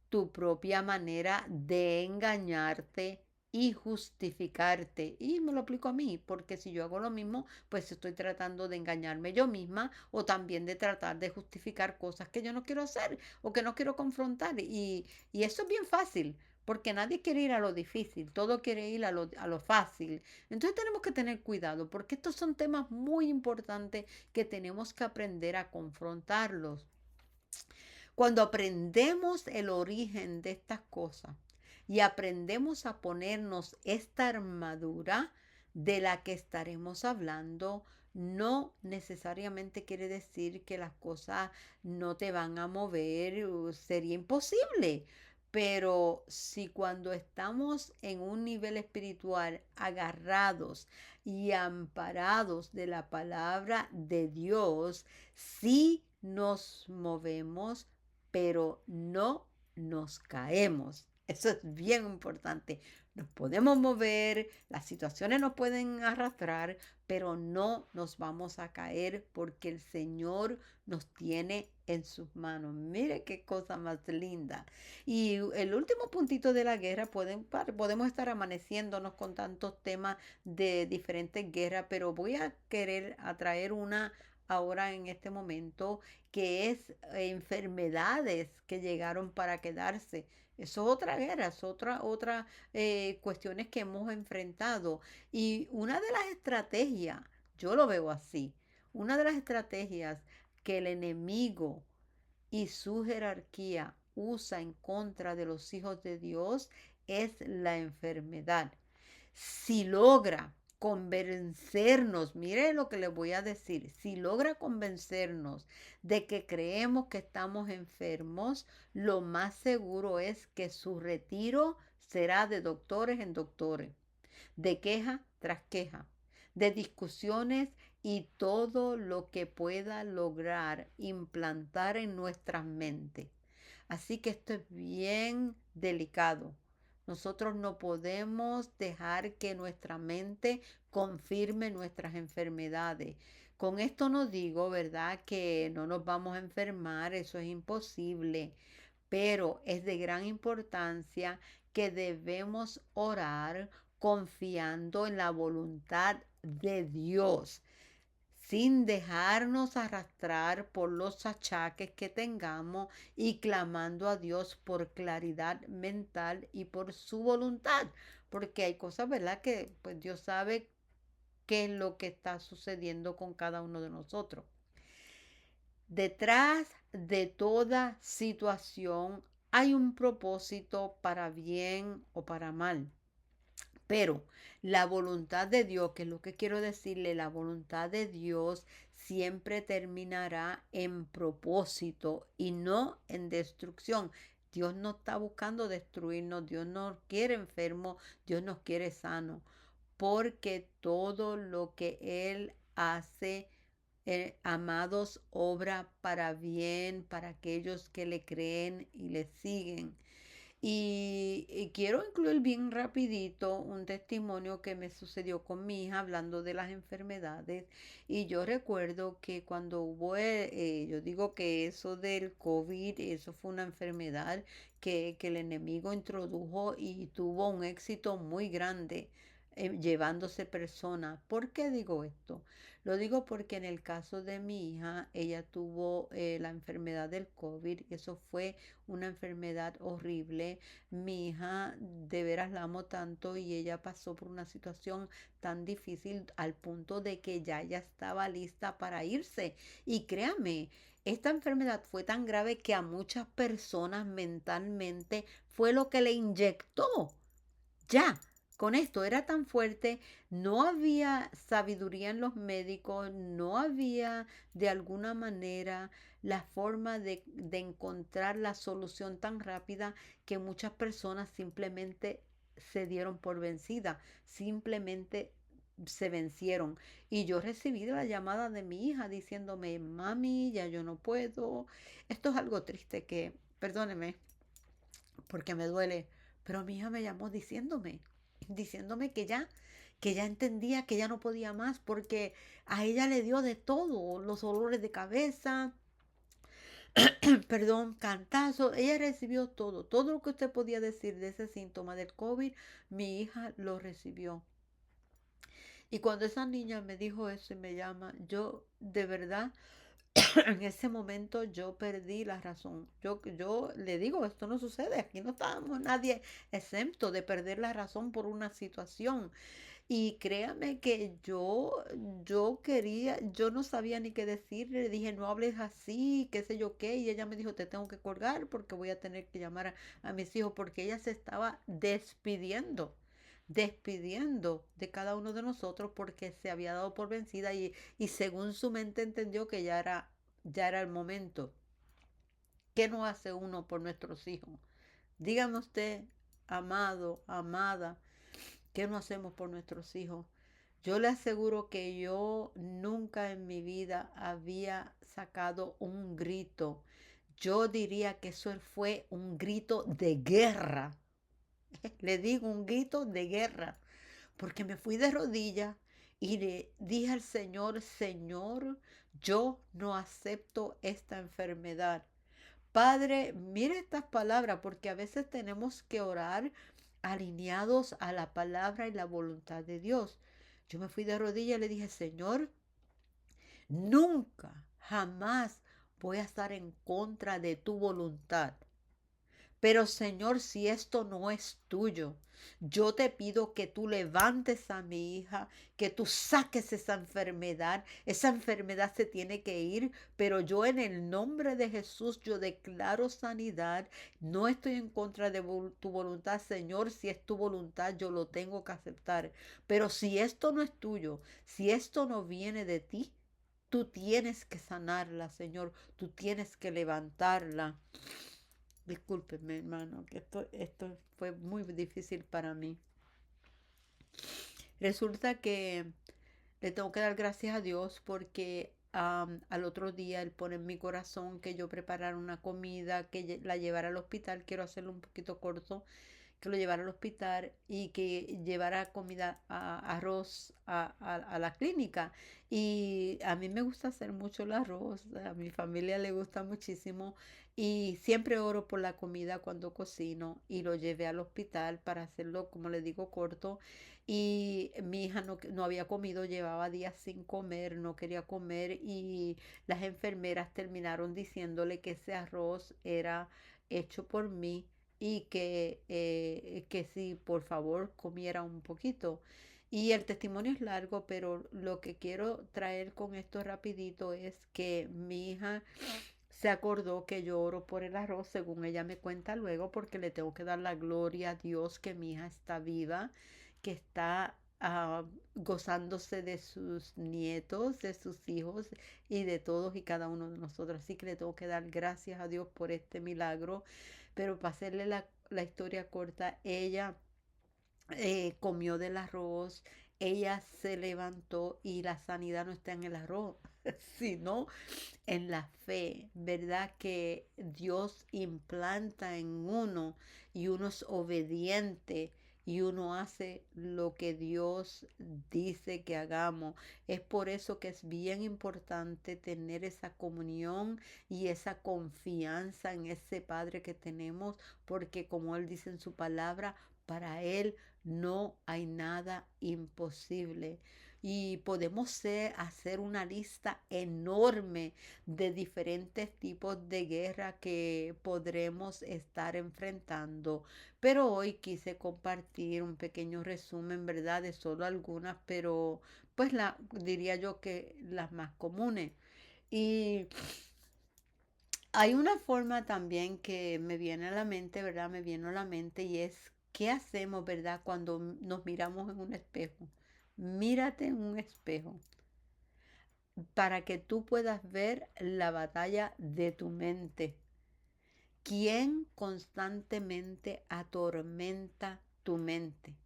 tu propia manera de engañarte y justificarte. Y me lo aplico a mí, porque si yo hago lo mismo, pues estoy tratando de engañarme yo misma, o también de tratar de justificar cosas que yo no quiero hacer o que no quiero confrontar. Y eso es bien fácil. Porque nadie quiere ir a lo difícil, todo quiere ir a lo fácil. Entonces tenemos que tener cuidado, porque estos son temas muy importantes que tenemos que aprender a confrontarlos. Cuando aprendemos el origen de estas cosas y aprendemos a ponernos esta armadura de la que estaremos hablando, no necesariamente quiere decir que las cosas no te van a mover, sería imposible. Pero si cuando estamos en un nivel espiritual agarrados y amparados de la palabra de Dios, sí nos movemos, pero no nos caemos. Eso es bien importante. Nos podemos mover, las situaciones nos pueden arrastrar, pero no nos vamos a caer, porque el Señor nos tiene en sus manos. Mire qué cosa más linda. Y el último puntito de la guerra, podemos estar amaneciéndonos con tantos temas de diferentes guerras, pero voy a querer atraer una ahora en este momento, que es enfermedades que llegaron para quedarse. Eso es otra guerra, es otra cuestiones que hemos enfrentado. Y una de las estrategias, yo lo veo así, una de las estrategias que el enemigo y su jerarquía usa en contra de los hijos de Dios es la enfermedad. Si logra convencernos, mire lo que les voy a decir, si logra convencernos de que creemos que estamos enfermos, lo más seguro es que su retiro será de doctores en doctores, de queja tras queja, de discusiones y todo lo que pueda lograr implantar en nuestras mentes. Así que esto es bien delicado. Nosotros no podemos dejar que nuestra mente confirme nuestras enfermedades. Con esto no digo, ¿verdad?, que no nos vamos a enfermar, eso es imposible, pero es de gran importancia que debemos orar confiando en la voluntad de Dios, sin dejarnos arrastrar por los achaques que tengamos y clamando a Dios por claridad mental y por su voluntad, porque hay cosas, ¿verdad?, que pues Dios sabe qué es lo que está sucediendo con cada uno de nosotros. Detrás de toda situación hay un propósito para bien o para mal. Pero la voluntad de Dios, que es lo que quiero decirle, la voluntad de Dios siempre terminará en propósito y no en destrucción. Dios no está buscando destruirnos, Dios nos quiere enfermos, Dios nos quiere sanos, porque todo lo que Él hace, amados, obra para bien, para aquellos que le creen y le siguen. Y quiero incluir bien rapidito un testimonio que me sucedió con mi hija hablando de las enfermedades. Y yo recuerdo que cuando hubo, yo digo que eso del COVID, eso fue una enfermedad que el enemigo introdujo y tuvo un éxito muy grande, llevándose personas. ¿Por qué digo esto? Lo digo porque en el caso de mi hija, ella tuvo la enfermedad del COVID. Eso fue una enfermedad horrible. Mi hija, de veras la amo tanto y ella pasó por una situación tan difícil al punto de que ya ella estaba lista para irse. Y créame, esta enfermedad fue tan grave que a muchas personas mentalmente fue lo que le inyectó. Ya, con esto era tan fuerte, no había sabiduría en los médicos, no había de alguna manera la forma de encontrar la solución tan rápida que muchas personas simplemente se dieron por vencida, simplemente se vencieron. Y yo recibí la llamada de mi hija diciéndome, mami, ya yo no puedo. Esto es algo triste que, perdóneme, porque me duele, pero mi hija me llamó diciéndome que ya entendía que ya no podía más porque a ella le dio de todo, los dolores de cabeza, perdón, cantazo, ella recibió todo, todo lo que usted podía decir de ese síntoma del COVID, mi hija lo recibió. Y cuando esa niña me dijo eso y me llama, yo de verdad en ese momento yo perdí la razón. Yo le digo, esto no sucede, aquí no estamos nadie exento de perder la razón por una situación. Y créame que yo quería, yo no sabía ni qué decirle, le dije, no hables así, qué sé yo qué, y ella me dijo, te tengo que colgar porque voy a tener que llamar a mis hijos, porque ella se estaba despidiendo de cada uno de nosotros porque se había dado por vencida y según su mente entendió que ya era el momento. ¿Qué no hace uno por nuestros hijos? Dígame usted, amado, amada, ¿qué no hacemos por nuestros hijos? Yo le aseguro que yo nunca en mi vida había sacado un grito. Yo diría que eso fue un grito de guerra. Le digo un grito de guerra, porque me fui de rodillas y le dije al Señor, Señor, yo no acepto esta enfermedad. Padre, mire estas palabras, porque a veces tenemos que orar alineados a la palabra y la voluntad de Dios. Yo me fui de rodillas y le dije, Señor, nunca, jamás voy a estar en contra de tu voluntad. Pero Señor, si esto no es tuyo, yo te pido que tú levantes a mi hija, que tú saques esa enfermedad se tiene que ir, pero yo en el nombre de Jesús, yo declaro sanidad, no estoy en contra de tu voluntad, Señor, si es tu voluntad, yo lo tengo que aceptar, pero si esto no es tuyo, si esto no viene de ti, tú tienes que sanarla, Señor, tú tienes que levantarla. Discúlpeme, hermano, que esto fue muy difícil para mí. Resulta que le tengo que dar gracias a Dios porque al otro día Él pone en mi corazón que yo preparara una comida, que la llevara al hospital. Quiero hacerlo un poquito corto, que lo llevara al hospital y que llevara comida, arroz a la clínica. Y a mí me gusta hacer mucho el arroz, a mi familia le gusta muchísimo y siempre oro por la comida cuando cocino y lo llevé al hospital para hacerlo, como le digo, corto. Y mi hija no había comido, llevaba días sin comer, no quería comer y las enfermeras terminaron diciéndole que ese arroz era hecho por mí y que si por favor comiera un poquito. Y el testimonio es largo, pero lo que quiero traer con esto rapidito es que mi hija se acordó que yo oro por el arroz, según ella me cuenta luego, porque le tengo que dar la gloria a Dios que mi hija está viva, que está gozándose de sus nietos, de sus hijos y de todos y cada uno de nosotros. Así que le tengo que dar gracias a Dios por este milagro. Pero para hacerle la historia corta, ella comió del arroz, ella se levantó y la sanidad no está en el arroz, sino en la fe, ¿verdad? Que Dios implanta en uno y uno es obediente y uno hace lo que Dios dice que hagamos. Es por eso que es bien importante tener esa comunión y esa confianza en ese Padre que tenemos, porque como Él dice en su palabra, para Él no hay nada imposible. Y podemos hacer una lista enorme de diferentes tipos de guerra que podremos estar enfrentando. Pero hoy quise compartir un pequeño resumen, ¿verdad? De solo algunas, pero pues diría yo que las más comunes. Y hay una forma también que me viene a la mente, ¿verdad? Me viene a la mente y es, ¿qué hacemos, ¿verdad? Cuando nos miramos en un espejo. Mírate en un espejo para que tú puedas ver la batalla de tu mente. ¿Quién constantemente atormenta tu mente?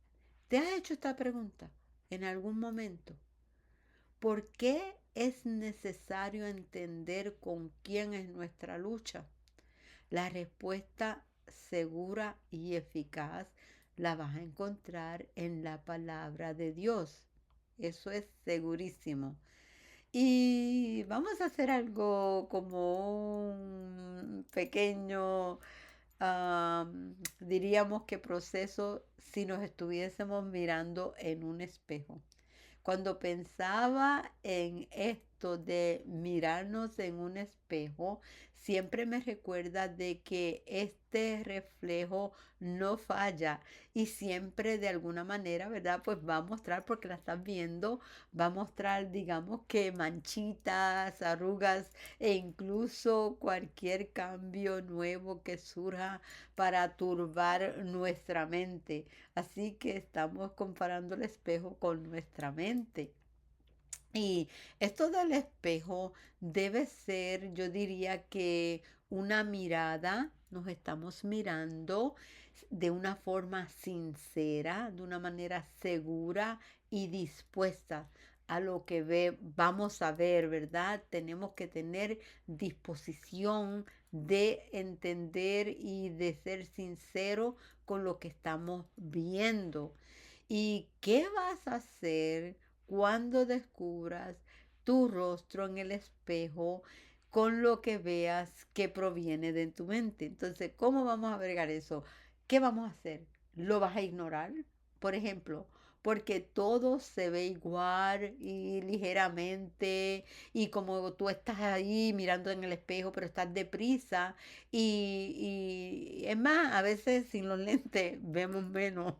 ¿Te has hecho esta pregunta en algún momento? ¿Por qué es necesario entender con quién es nuestra lucha? La respuesta segura y eficaz la vas a encontrar en la palabra de Dios. Eso es segurísimo. Y vamos a hacer algo como un pequeño, diríamos que proceso si nos estuviésemos mirando en un espejo. Cuando pensaba en esto de mirarnos en un espejo, siempre me recuerda de que este reflejo no falla y siempre de alguna manera, ¿verdad? Pues va a mostrar, porque la estás viendo, va a mostrar, digamos que manchitas, arrugas e incluso cualquier cambio nuevo que surja para turbar nuestra mente. Así que estamos comparando el espejo con nuestra mente. Y esto del espejo debe ser, yo diría que una mirada, nos estamos mirando de una forma sincera, de una manera segura y dispuesta a lo que vamos a ver, ¿verdad? Tenemos que tener disposición de entender y de ser sincero con lo que estamos viendo. ¿Y qué vas a hacer cuando descubras tu rostro en el espejo con lo que veas que proviene de tu mente? Entonces, ¿cómo vamos a agregar eso? ¿Qué vamos a hacer? ¿Lo vas a ignorar? Por ejemplo, porque todo se ve igual y ligeramente y como tú estás ahí mirando en el espejo pero estás deprisa y es más, a veces sin los lentes vemos menos.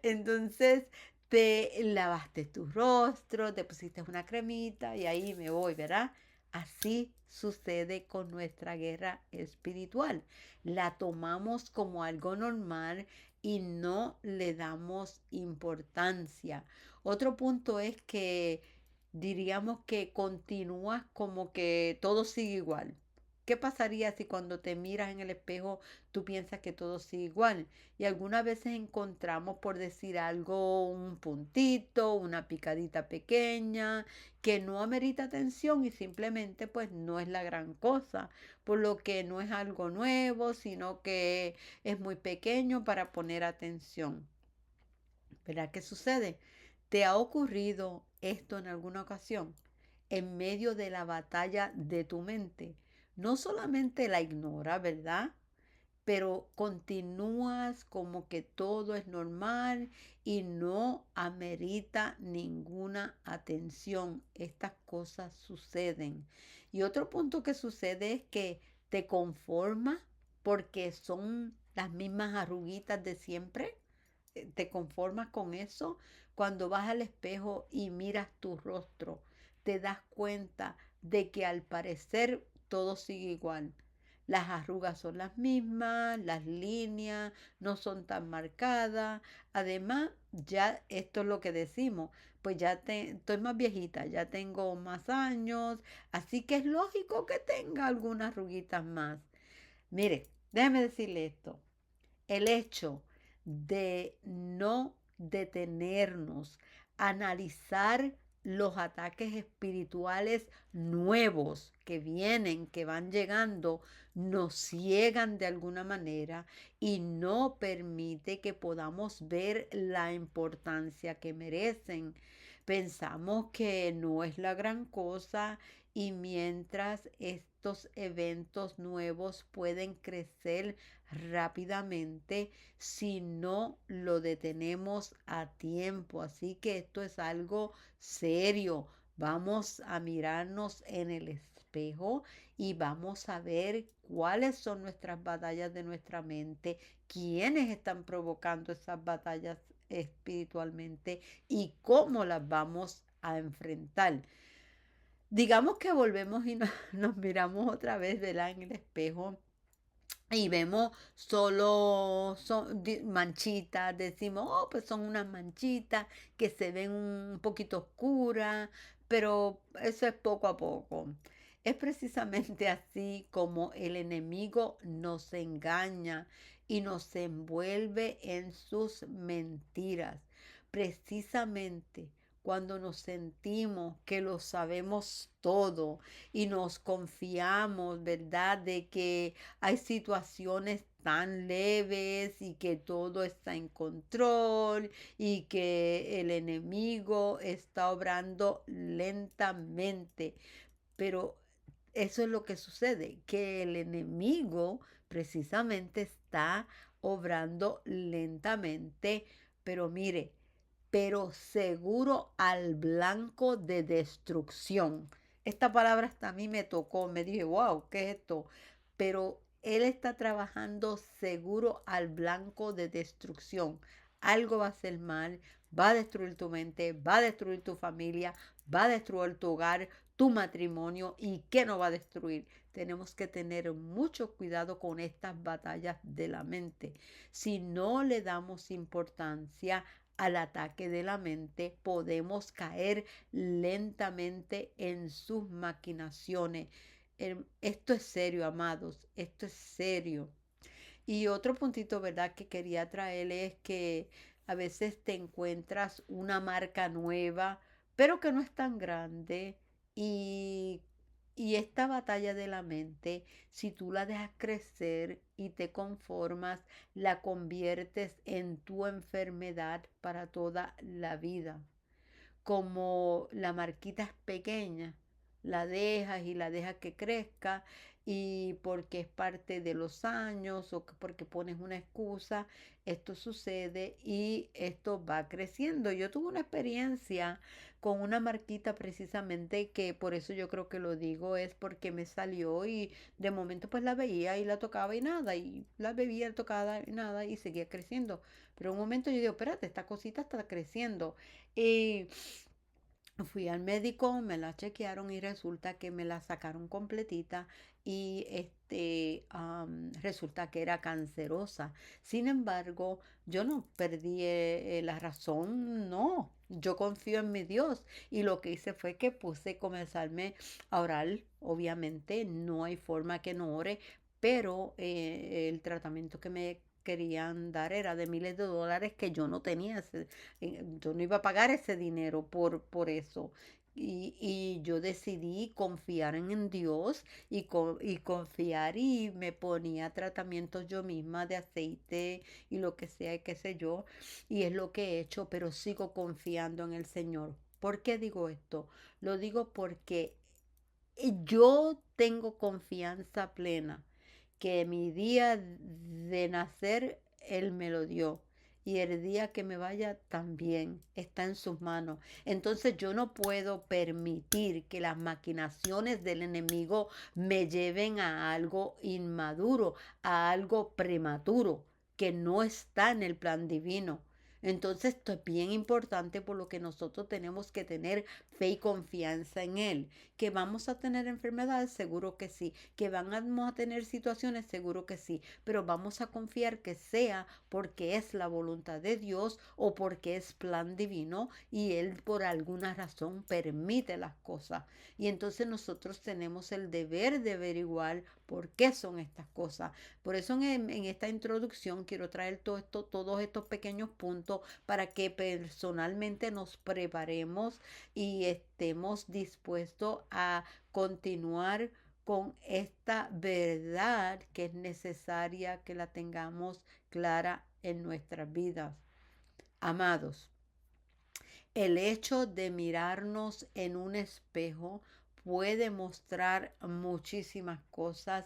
Entonces te lavaste tu rostro, te pusiste una cremita y ahí me voy, ¿verdad? Así sucede con nuestra guerra espiritual. La tomamos como algo normal y no le damos importancia. Otro punto es que diríamos que continúas como que todo sigue igual. ¿Qué pasaría si cuando te miras en el espejo tú piensas que todo sigue igual? Y algunas veces encontramos, por decir algo, un puntito, una picadita pequeña, que no amerita atención y simplemente pues no es la gran cosa, por lo que no es algo nuevo, sino que es muy pequeño para poner atención. ¿Verdad? ¿Qué sucede? ¿Te ha ocurrido esto en alguna ocasión? En medio de la batalla de tu mente. No solamente la ignora, ¿verdad? Pero continúas como que todo es normal y no amerita ninguna atención. Estas cosas suceden. Y otro punto que sucede es que te conformas porque son las mismas arruguitas de siempre. Te conformas con eso. Cuando vas al espejo y miras tu rostro, te das cuenta de que al parecer todo sigue igual. Las arrugas son las mismas, las líneas no son tan marcadas. Además, ya esto es lo que decimos, pues estoy más viejita, ya tengo más años, así que es lógico que tenga algunas arruguitas más. Mire, déjeme decirle esto. El hecho de no detenernos, analizar los ataques espirituales nuevos que vienen, que van llegando, nos ciegan de alguna manera y no permite que podamos ver la importancia que merecen. Pensamos que no es la gran cosa y mientras estos eventos nuevos pueden crecer rápidamente si no lo detenemos a tiempo. Así que esto es algo serio. Vamos a mirarnos en el espejo y vamos a ver cuáles son nuestras batallas de nuestra mente, quiénes están provocando esas batallas espiritualmente y cómo las vamos a enfrentar. Digamos que volvemos y nos miramos otra vez, ¿verdad? En el espejo y vemos solo manchitas, decimos, oh, pues son unas manchitas que se ven un poquito oscuras, pero eso es poco a poco. Es precisamente así como el enemigo nos engaña y nos envuelve en sus mentiras. Precisamente cuando nos sentimos que lo sabemos todo y nos confiamos, ¿verdad? De que hay situaciones tan leves y que todo está en control y que el enemigo está obrando lentamente. Pero eso es lo que sucede, que el enemigo precisamente está obrando lentamente, pero mire, pero seguro al blanco de destrucción. Esta palabra hasta a mí me tocó, me dije, wow, ¿qué es esto? Pero él está trabajando seguro al blanco de destrucción. Algo va a ser mal, va a destruir tu mente, va a destruir tu familia, va a destruir tu hogar, tu matrimonio y ¿qué no va a destruir? Tenemos que tener mucho cuidado con estas batallas de la mente. Si no le damos importancia al ataque de la mente, podemos caer lentamente en sus maquinaciones. Esto es serio, amados, esto es serio. Y otro puntito, ¿verdad?, que quería traerle es que a veces te encuentras una marca nueva, pero que no es tan grande y y esta batalla de la mente, si tú la dejas crecer y te conformas, la conviertes en tu enfermedad para toda la vida. Como la marquita es pequeña, la dejas y la dejas que crezca y porque es parte de los años o porque pones una excusa, esto sucede y esto va creciendo. Yo tuve una experiencia con una marquita precisamente que por eso yo creo que lo digo es porque me salió y de momento pues la veía y la tocaba y nada y la bebía, tocaba y nada y seguía creciendo. Pero en un momento yo digo, espérate, esta cosita está creciendo. Y fui al médico, me la chequearon y resulta que me la sacaron completita y resulta que era cancerosa. Sin embargo, yo no perdí la razón, no. Yo confío en mi Dios y lo que hice fue que puse comenzarme a orar. Obviamente, no hay forma que no ore, pero el tratamiento que me querían dar era de miles de dólares que yo no tenía, yo no iba a pagar ese dinero por eso. Y yo decidí confiar en Dios y confiar y me ponía tratamientos yo misma de aceite y lo que sea y qué sé yo. Y es lo que he hecho, pero sigo confiando en el Señor. ¿Por qué digo esto? Lo digo porque yo tengo confianza plena que mi día de nacer Él me lo dio. Y el día que me vaya también está en sus manos. Entonces yo no puedo permitir que las maquinaciones del enemigo me lleven a algo inmaduro, a algo prematuro, que no está en el plan divino. Entonces esto es bien importante por lo que nosotros tenemos que tener fe y confianza en Él. ¿Que vamos a tener enfermedades? Seguro que sí. ¿Que vamos a tener situaciones? Seguro que sí. Pero vamos a confiar que sea porque es la voluntad de Dios o porque es plan divino y Él por alguna razón permite las cosas. Y entonces nosotros tenemos el deber de averiguar por qué son estas cosas. Por eso en esta introducción quiero traer todos estos pequeños puntos para que personalmente nos preparemos y estemos dispuestos a continuar con esta verdad que es necesaria que la tengamos clara en nuestras vidas. Amados, el hecho de mirarnos en un espejo puede mostrar muchísimas cosas,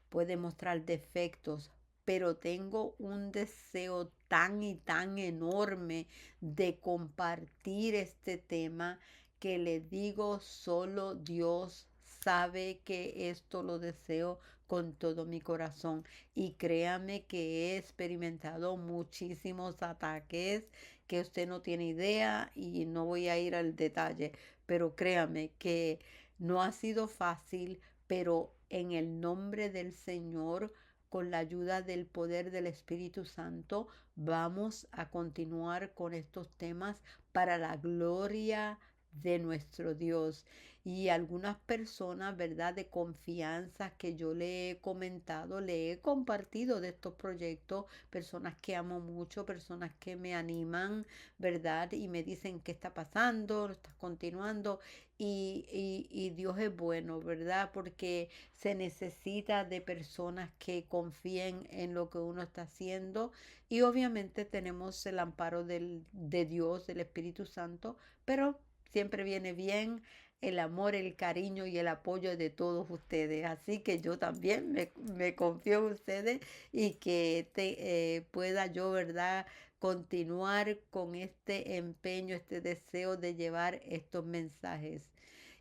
puede mostrar defectos, pero tengo un deseo tan y tan enorme de compartir este tema que le digo solo Dios sabe que esto lo deseo con todo mi corazón y créame que he experimentado muchísimos ataques que usted no tiene idea y no voy a ir al detalle, pero créame que no ha sido fácil, pero en el nombre del Señor, con la ayuda del poder del Espíritu Santo, vamos a continuar con estos temas para la gloria de nuestro Dios. Y algunas personas, ¿verdad? De confianza que yo le he comentado, le he compartido de estos proyectos, personas que amo mucho, personas que me animan, ¿verdad? Y me dicen qué está pasando, lo estás continuando. Y Dios es bueno, ¿verdad? Porque se necesita de personas que confíen en lo que uno está haciendo. Y obviamente tenemos el amparo de Dios, del Espíritu Santo, pero siempre viene bien el amor, el cariño y el apoyo de todos ustedes. Así que yo también me confío en ustedes y que pueda yo, ¿verdad? Continuar con este empeño, este deseo de llevar estos mensajes.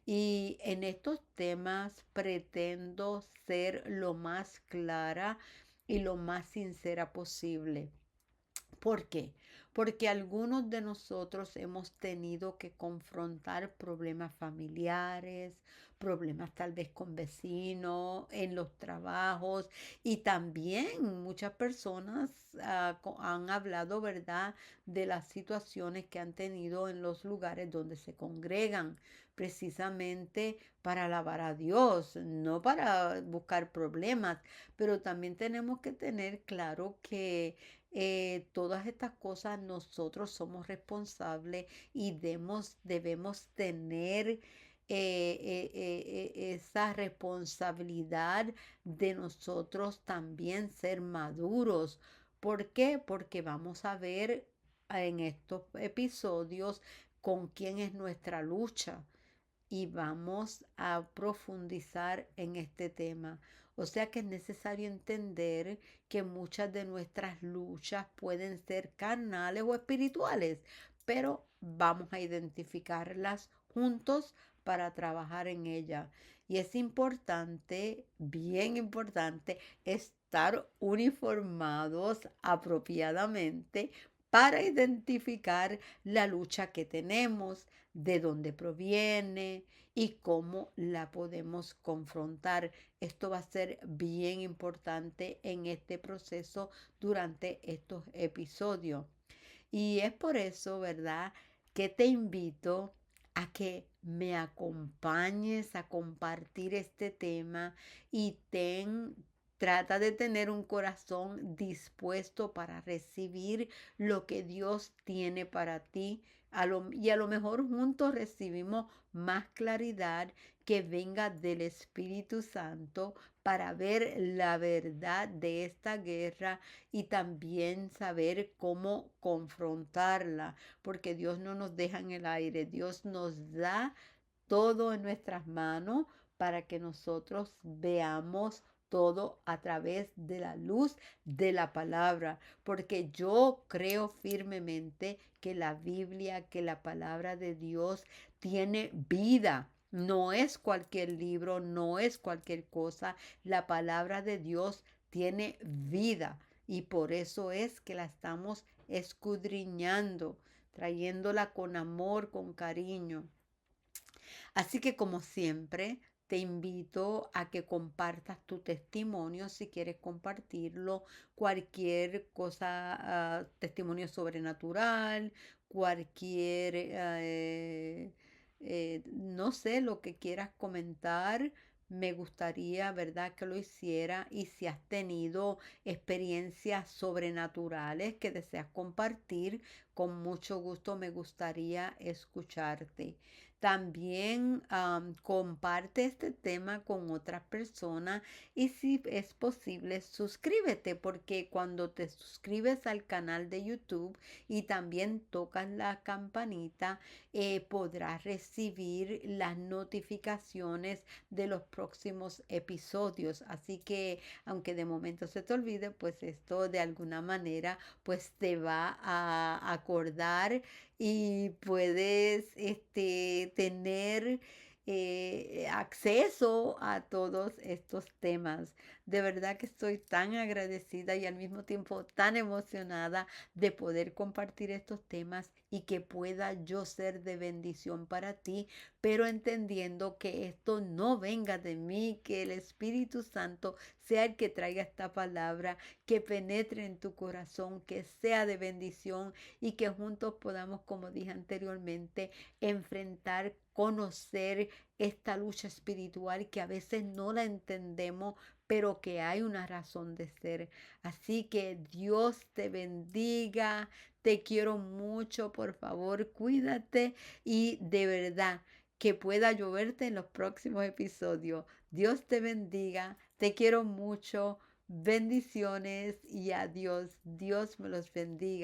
Y en estos temas pretendo ser lo más clara y lo más sincera posible. ¿Por qué? Porque algunos de nosotros hemos tenido que confrontar problemas familiares, problemas tal vez con vecinos, en los trabajos y también muchas personas han hablado, ¿verdad?, de las situaciones que han tenido en los lugares donde se congregan precisamente para alabar a Dios, no para buscar problemas, pero también tenemos que tener claro que todas estas cosas nosotros somos responsables y debemos tener esa responsabilidad de nosotros también ser maduros. ¿Por qué? Porque vamos a ver en estos episodios con quién es nuestra lucha y vamos a profundizar en este tema. O sea que es necesario entender que muchas de nuestras luchas pueden ser carnales o espirituales, pero vamos a identificarlas juntos para trabajar en ellas. Y es importante, bien importante, estar uniformados apropiadamente para identificar la lucha que tenemos, de dónde proviene y cómo la podemos confrontar. Esto va a ser bien importante en este proceso durante estos episodios. Y es por eso, ¿verdad?, que te invito a que me acompañes a compartir este tema y trata de tener un corazón dispuesto para recibir lo que Dios tiene para ti. Y a lo mejor juntos recibimos más claridad que venga del Espíritu Santo para ver la verdad de esta guerra y también saber cómo confrontarla, porque Dios no nos deja en el aire, Dios nos da todo en nuestras manos para que nosotros veamos todo a través de la luz de la palabra, porque yo creo firmemente que la Biblia, que la palabra de Dios tiene vida. No es cualquier libro, no es cualquier cosa. La palabra de Dios tiene vida y por eso es que la estamos escudriñando, trayéndola con amor, con cariño. Así que como siempre, te invito a que compartas tu testimonio si quieres compartirlo, cualquier cosa, testimonio sobrenatural, cualquier, no sé, lo que quieras comentar. Me gustaría, ¿verdad?, que lo hiciera. Y si has tenido experiencias sobrenaturales que deseas compartir, con mucho gusto me gustaría escucharte. También comparte este tema con otras personas y si es posible suscríbete porque cuando te suscribes al canal de YouTube y también tocas la campanita podrás recibir las notificaciones de los próximos episodios. Así que aunque de momento se te olvide, pues esto de alguna manera pues te va a acordar y puedes tener acceso a todos estos temas. De verdad que estoy tan agradecida y al mismo tiempo tan emocionada de poder compartir estos temas y que pueda yo ser de bendición para ti, pero entendiendo que esto no venga de mí, que el Espíritu Santo sea el que traiga esta palabra, que penetre en tu corazón, que sea de bendición y que juntos podamos, como dije anteriormente, enfrentar, conocer esta lucha espiritual que a veces no la entendemos, pero que hay una razón de ser. Así que Dios te bendiga, te quiero mucho, por favor, cuídate y de verdad que pueda lloverte en los próximos episodios. Dios te bendiga, te quiero mucho, bendiciones y adiós. Dios me los bendiga.